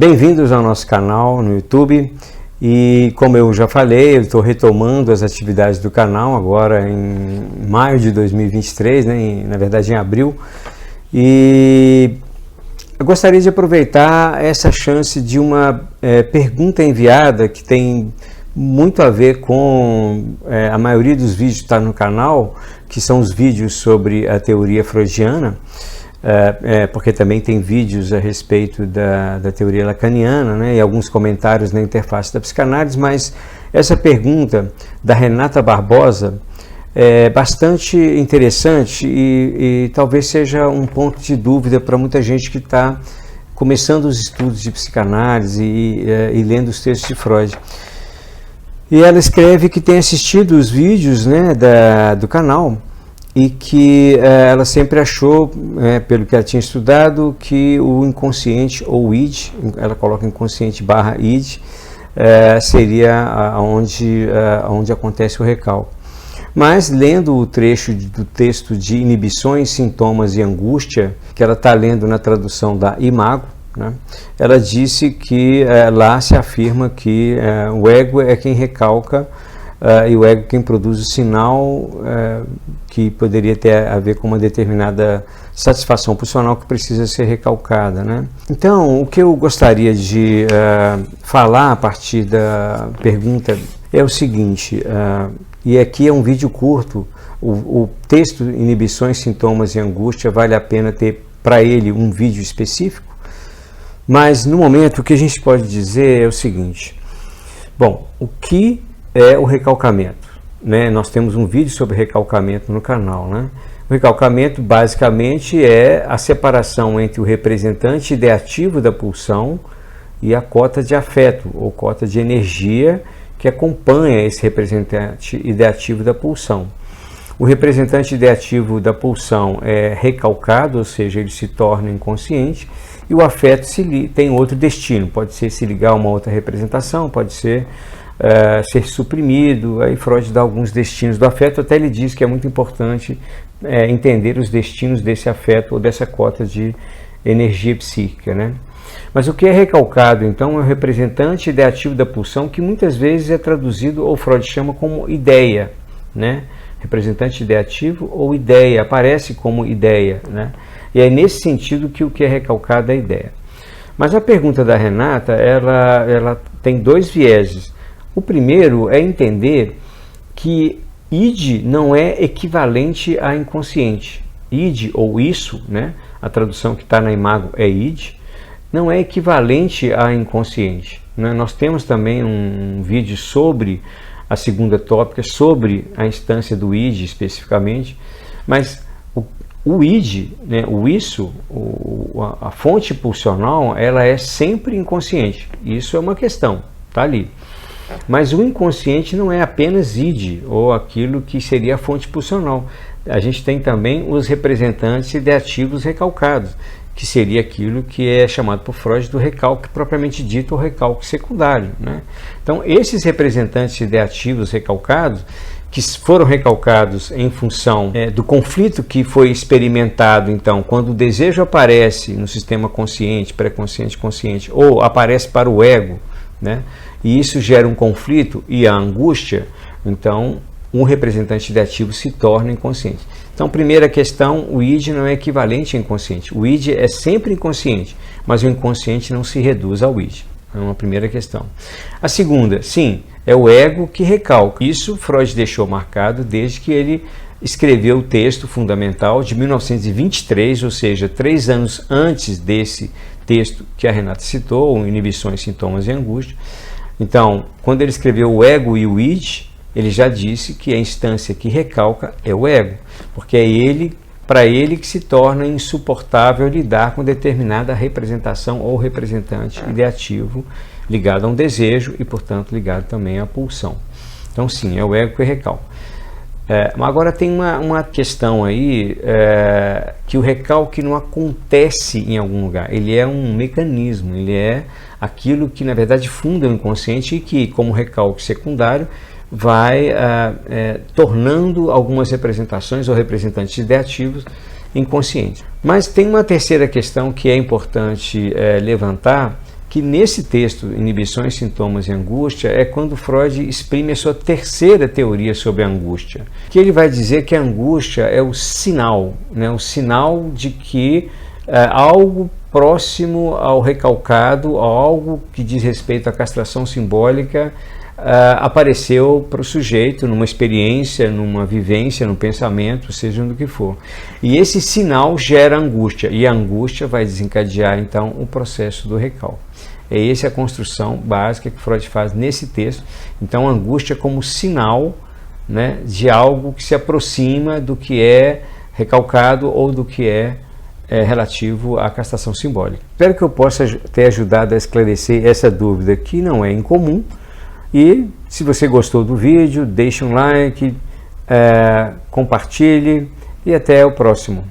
Bem-vindos ao nosso canal no YouTube. E como eu já falei, eu estou retomando as atividades do canal agora em maio de 2023, né, na verdade em abril. E eu gostaria de aproveitar essa chance de uma pergunta enviada que tem muito a ver com a maioria dos vídeos que está no canal, que são os vídeos sobre a teoria freudiana, porque também tem vídeos a respeito da teoria lacaniana, né, e alguns comentários na interface da psicanálise, mas essa pergunta da Renata Barbosa é bastante interessante e talvez seja um ponto de dúvida para muita gente que está começando os estudos de psicanálise e lendo os textos de Freud. E ela escreve que tem assistido os vídeos, né, do canal e que ela sempre achou, pelo que ela tinha estudado, que o inconsciente ou id, ela coloca inconsciente / id, seria onde acontece o recalque. Mas lendo o trecho do texto de Inibições, Sintomas e Angústia, que ela está lendo na tradução da Imago, né, ela disse que lá se afirma que o ego é quem recalca e o ego quem produz o sinal que poderia ter a ver com uma determinada satisfação pulsional que precisa ser recalcada, né? Então, o que eu gostaria de falar a partir da pergunta é o seguinte, e aqui é um vídeo curto, o texto Inibições, Sintomas e Angústia vale a pena ter para ele um vídeo específico, mas no momento o que a gente pode dizer é o seguinte: bom, o que é o recalcamento, né? Nós temos um vídeo sobre recalcamento no canal, né? O recalcamento basicamente é a separação entre o representante ideativo da pulsão e a cota de afeto ou cota de energia que acompanha esse representante ideativo da pulsão. O representante ideativo da pulsão é recalcado, ou seja, ele se torna inconsciente, e o afeto tem outro destino, pode ser se ligar a uma outra representação, pode ser ser suprimido. Aí Freud dá alguns destinos do afeto, até ele diz que é muito importante entender os destinos desse afeto ou dessa cota de energia psíquica, né? Mas o que é recalcado, então, é o representante ideativo da pulsão, que muitas vezes é traduzido, ou Freud chama como ideia, né? Representante ideativo ou ideia, aparece como ideia, né? E é nesse sentido que o que é recalcado é a ideia. Mas a pergunta da Renata, ela tem dois vieses. O primeiro é entender que id não é equivalente a inconsciente. Id, ou isso, né? A tradução que está na Imago é id, não é equivalente a inconsciente, né? Nós temos também um vídeo sobre a segunda tópica, sobre a instância do id especificamente, mas o id, né, o isso, a fonte pulsional, ela é sempre inconsciente. Isso é uma questão, está ali. Mas o inconsciente não é apenas id, ou aquilo que seria a fonte pulsional. A gente tem também os representantes ideativos recalcados, que seria aquilo que é chamado por Freud do recalque propriamente dito, ou recalque secundário, né? Então, esses representantes ideativos recalcados, que foram recalcados em função do conflito que foi experimentado, então, quando o desejo aparece no sistema consciente, pré-consciente, consciente, ou aparece para o ego, né? E isso gera um conflito e a angústia, então um representante ideativo se torna inconsciente. Então, primeira questão, o id não é equivalente ao inconsciente. O id é sempre inconsciente, mas o inconsciente não se reduz ao id. É uma primeira questão. A segunda, sim, é o ego que recalca. Isso Freud deixou marcado desde que ele escreveu o texto fundamental de 1923, ou seja, 3 anos antes desse texto que a Renata citou, o Inibições, Sintomas e Angústia. Então, quando ele escreveu o ego e o id, ele já disse que a instância que recalca é o ego, porque é para ele que se torna insuportável lidar com determinada representação ou representante ideativo ligado a um desejo e, portanto, ligado também à pulsão. Então, sim, é o ego que recalca. Mas agora tem uma questão aí, que o recalque não acontece em algum lugar, ele é um mecanismo, ele é aquilo que na verdade funda o inconsciente e que, como recalque secundário, vai tornando algumas representações ou representantes ideativos inconscientes. Mas tem uma terceira questão que é importante levantar, que nesse texto, Inibições, Sintomas e Angústia, é quando Freud exprime a sua terceira teoria sobre a angústia, que ele vai dizer que a angústia é o sinal, né, o sinal de que algo próximo ao recalcado, algo que diz respeito à castração simbólica, apareceu para o sujeito numa experiência, numa vivência, num pensamento, seja do que for. E esse sinal gera angústia, e a angústia vai desencadear então o processo do recalque. É essa a construção básica que Freud faz nesse texto. Então, a angústia como sinal, né, de algo que se aproxima do que é recalcado ou do que é relativo à castração simbólica. Espero que eu possa ter ajudado a esclarecer essa dúvida, que não é incomum. E se você gostou do vídeo, deixe um like, compartilhe e até o próximo.